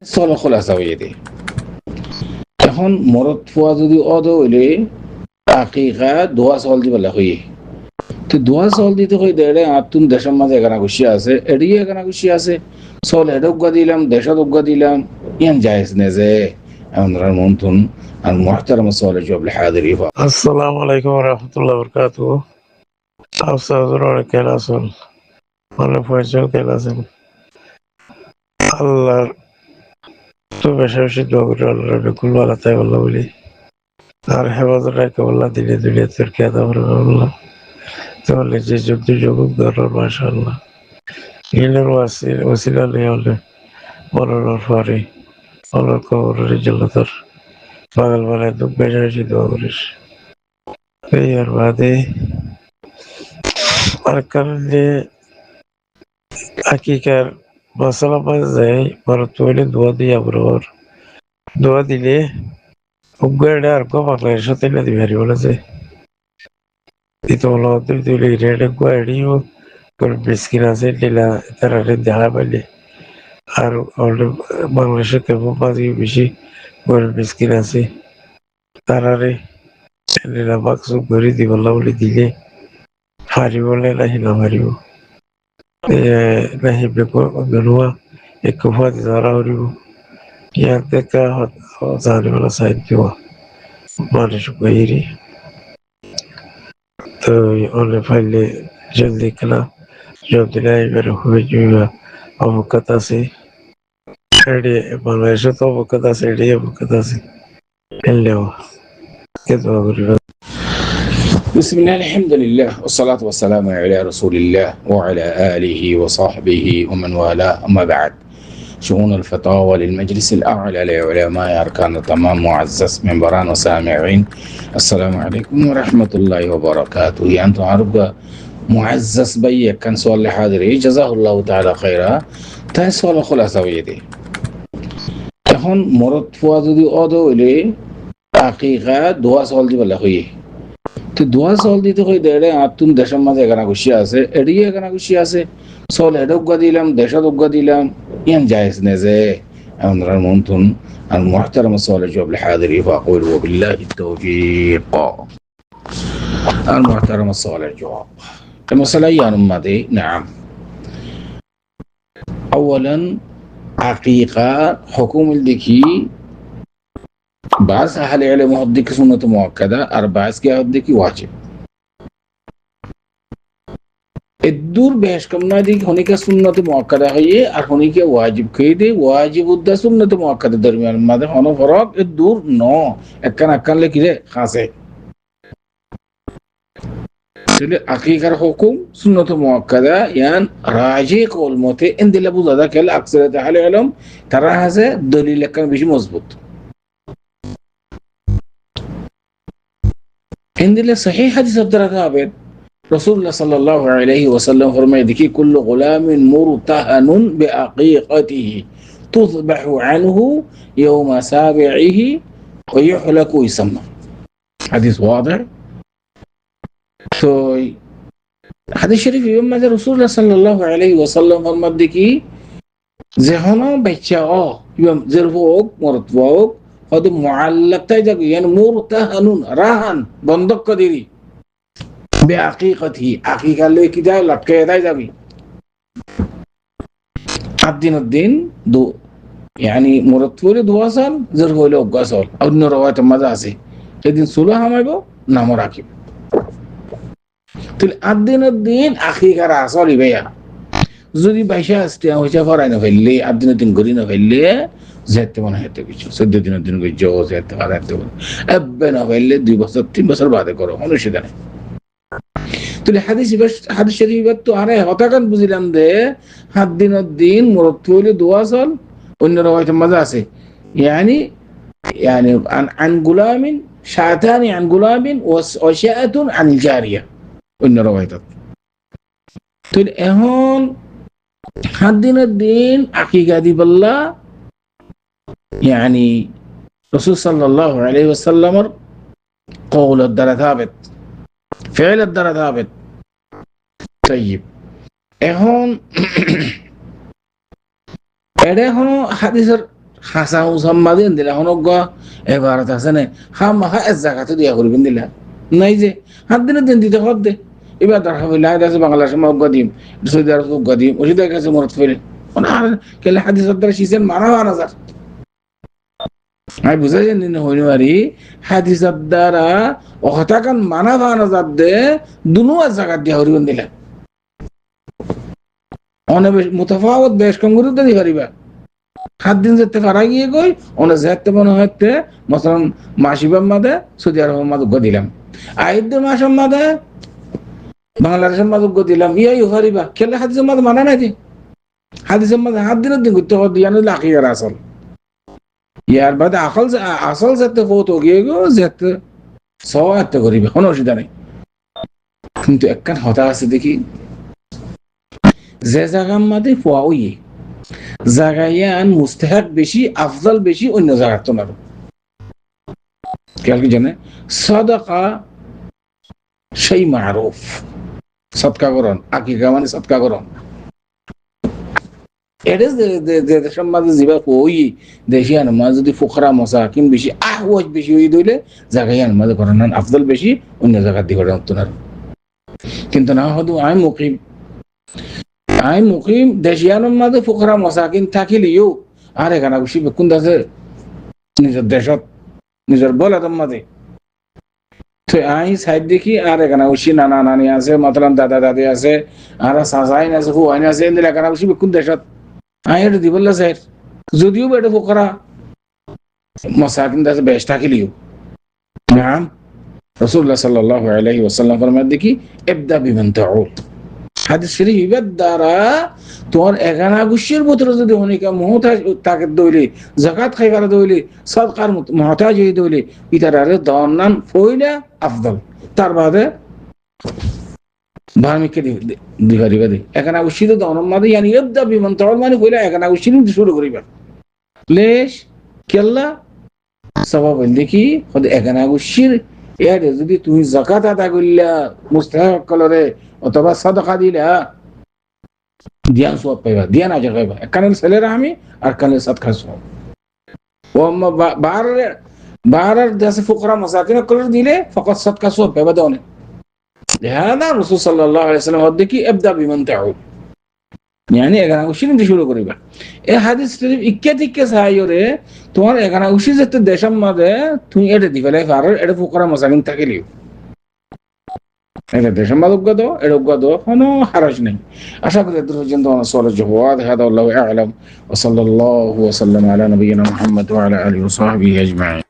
চলো খোলাসা হয়ে দে এখন মরদ ফুয়া যদি অদ হইলে আকিকা দোয়া চল দিবেলা হইয়ে তো দোয়া চল দিতে হই দেড়ে আতুন দেশের মাঝে এখানে খুশি আছে এড়িয়ে এখানে খুশি আছে চল এডজ্ঞা দিলাম দেশত অজ্ঞা দিলাম ইয়ান জায়েজ নে যে এমন মন তুন আর محترم الصالح جواب الحاضري আসসালামু আলাইকুম রহমতুল্লাহ বরকাতু। আফসাদুর কেন আছেন? ভালো পয়সাও কেন আছেন? আল্লাহর তো বেশি বেশি দোয়া করি আল্লাহর বিকুল ভালো তাই বললো বলি আর হেফাজত রাখে বললা দিনে দুনিয়া তোর খেয়াদা করবে বললা তাহলে যে যুগ যুগ ধরো মাশাআল্লাহ ইলের ওসিলা নিয়ে হলে মরণের পরে আল্লাহর কবরের জন্য তোর পাগল বানায় দুঃখ বেশি বেশি দোয়া করিস এই আর বাদে আর কারণ যে আকিকার মশলা পাওয়া যায় ভারত তৈরি দোয়া দিয়ে বরাবর দোয়া দিলে উগ্রটা আর বাংলাদেশের সাথে না দিবে হারি বলেছে itu kalau tu রেড কোয়ারিও কোন বিস্কিট আছে লীলা তারা দেখা পাইলে আর বাংলাদেশের কেমন মাঝে বেশি কোন বিস্কিট আছে তারারে লীলা বাক্স করে দিব বলে দিলে হারিব নাহি না হারিব নাহি বেনোয়া এক ফাঁদ ধরা হরিব ইয়ার দেখা জানিবেলা সাইড দেওয়া মানুষ বাইরে তো অনেক ফাইলে জলদি খেলা জলদি এবার হয়ে যাওয়া অবকাত আছে এডি বাংলাদেশে তো অবকাত আছে এডি অবকাত আছে খেললেও কে দোয়া করিবা بسم الله الحمد لله والصلاة والسلام على رسول الله وعلى آله وصحبه ومن والاه أما بعد شؤون الفتاوى للمجلس الأعلى لعلماء أركان التمام معزز منبران وسامعين السلام عليكم ورحمة الله وبركاته أنتم عرب معزز بي كان سؤال حاضري جزاه الله تعالى خيرا তাই সলো খোলাসা হয়ে দে এখন মরদ ফুয়া যদি অদ হইলে আকিকা দোয়া চল দিবেলা হইয়ে তো দোয়া চল দিতে হই দেড়ে আতুন দেশের মাঝে এখানে খুশি আছে এড়িয়ে এখানে খুশি আছে চল এডজ্ঞা দিলাম দেশত অজ্ঞা দিলাম ইয়ান জায়েজ নে যে এমন মন তুন আর محترم الصالح جواب الحاضري فأقول وبالله التوفيق المحترم الصالح جواب المسألة يعني ماذا نعم أولا عقيقة حكم الدكي بعض أهل العلم هديك سنة مؤكدة أربعة كي هديك واجب الدور بهش كم ناديك هنيك سنة مؤكدة هي هنيك واجب كيدي واجب وده سنة مؤكدة درميان ماذا هنا فرق الدور نو أكن لكذا خاصة تلي عقيقة حكم سنة مؤكدة يعني راجع قول موته إن دل أبو زادا كلا أكثر أهل العلم ترى هذا دليل كان بيجي مظبوط إن دل صحيح حديث عبد الرحمن رسول الله صلى الله عليه وسلم فرمى ذكي كل غلام مرتهن بعقيقته تذبح عنه يوم سابعه ويحلق ويسمى حديث واضح تو حديث شريف يوم ما رسول الله صلى الله عليه وسلم فرمى ذكي زهنا بچا يوم زرفوق مرتفوق هذا معلق تاجك يعني مرتهن راهن بندق قديري بعقيقته عقيقة اللي كده لك ده جابي الدين دو يعني مرتفول دواصل زر هو له قصول أو نروات مدرسة الدين سلوها ما يبغى نام راكب تل الدين عقيقة راسول يبيع زودي باشا استيا وجا فراينا في اللي الدين غرينا في اللي زيت من هته كيشو سد الدين جو زيت فرايته ابنا في اللي دي بس 3 بصر بعد করো অনুশীলন তুলে হাদিস শরীফত তো আরে হতাকান বুঝিলাম দে দিন মুরতলি দোয়াসল অন্য রওয়ায়াতের মধ্যে আছে يعني عن غلام شاتان عن غلام وشاة عن الجارية অন্য রওয়ায়াত তুল এখন দিন আকিকা দিবাল্লাহ يعني رسول صلى الله عليه وسلم قول الدار ثابت فعل الدار ثابت طيب এখন এটা হলো হাদিসের হাসা উসাম্মা দিন দিলা হনক এবারত আছে না হাম হা এক জায়গাতে দিয়া করবেন দিলা নাই যে হাত দিনের দিন দিতে হত দে এবার দেখা হইলে আছে বাংলাদেশের মা দিম সৌদি আরব দিম ওষুধের কাছে মরত ফেলে আর কেলে হাদিস দ্বারা শিখেন মানা হাজার আমি বুঝাইছেন দিন হইনি পারি হাদিসের দ্বারা অহতাকান মানা হাজার দে দুনো এক জায়গা দিয়া হরিবেন দিলা অনেক মুতাফাওয়াত বেশ কম গুরুত্ব দিয়ে পারিবা 7 দিন যেতে পারা গিয়ে কই অনেক যেতে মনে হইতে মসলান মাসিবাম মাদে সৌদি আরব মাদুক দিলাম আইদ মাসম মাদে বাংলাদেশের মাদুক দিলাম ইয়াই পারিবা খেলে হাদিসের মাদে মানা নাই দি হাদিসের মাদে 7 দিনের দিন করতে হবে ইয়ানো লাখিয়ার আসল ইয়ার বাদে আসল যেতে ফটো গিয়ে গো যেতে সওয়াতে করিবে কোনো অসুবিধা নেই কিন্তু একখান হতা আছে দেখি যে জায়গার মধ্যে পোয়া ওই জায়গায়ান মুস্তাহাব বেশি আফজাল বেশি অন্য জায়গার তো না কি জানে সাদাকা সেই মারুফ সদকা করন আকিকা মানে সদকা করন এটা যে দেশের মাঝে যিবা ওই দেশিয়ান মাঝে যদি ফুকরা মসাকিন বেশি আহওয়াজ বেশি হয়ে দইলে জায়গায়ান মাঝে করেন আফজাল বেশি অন্য জায়গার দিকে করেন তো না কিন্তু না হয়তো আমি মুকিম দেশিয়ানোর মাঝে ফুকরা মসাকিন থাকিলেও আর এখানে খুশি বেকুন আছে নিজের দেশত নিজের বলাদম মাঝে তো আমি সাইড দেখি আর এখানে খুশি নানা নানি আছে মতলাম দাদা দাদি আছে আর সাসাইন আছে হুয়াইন আছে এদের এখানে খুশি বেকুন দেশত আমি এটা দিবল্লা স্যার যদিও এটা ফুকরা মসাকিন আছে বেশ থাকিলেও নাম রাসূলুল্লাহ সাল্লাল্লাহু আলাইহি ওয়াসাল্লাম ফরমান দেখি ইবদা বিমান তাউদ হাদিস শরীফের দ্বারা তোমার এখানা গুশের ভিতরে যদি অনেক মুহতাজ তাকে দইলে যাকাত খাইবার দইলে সদকার মুহতাজ হয়ে দইলে ইতারে দান ফইলা আফদল তার বাদে ভামিকে দিবারিবা দে এখানা গুশির দান মাদে ইয়ানি ইবদা বিমান তাউদ মানে কইলা এখানা গুশির শুরু করিবা লেশ কেল্লা সবাব দেখি খোদ এখানা গুশির এর যদি তুমি যাকাত আদা কইলা মুস্তাহিক কলরে অথবা সাদাকা দিলা দিয়ান সওয়াব পাইবা দিয়ান আজর পাইবা একখানে ছেলেরা আমি আর কানে সাদকা সওয়াব ও বারার দেশে ফুকরা মাসাকিন করে দিলে ফকত সাদকা সওয়াব পাইবা দনে লিহাদা রাসূল সাল্লাল্লাহু আলাইহি ওয়াসাল্লাম হদ্দে কি ইবদা বিমান তাউদ يعني এখানে উশিন দিয়ে শুরু করিবা এই হাদিস শরীফ ইক্কে সাহায্যরে তোমার এখানে উশি যেতে দেশম মাঝে তুমি এটা দিবেলে পারো এটা ফুকরা মাসাকিন থাকিলিও এটা দেশের মাদক গদ এরক গদ কোনো হারাজ নেই আশা করি দূর পর্যন্ত সওয়ালের জবাব هذا والله اعلم وصلى الله وسلم على نبينا محمد وعلى اله وصحبه اجمعين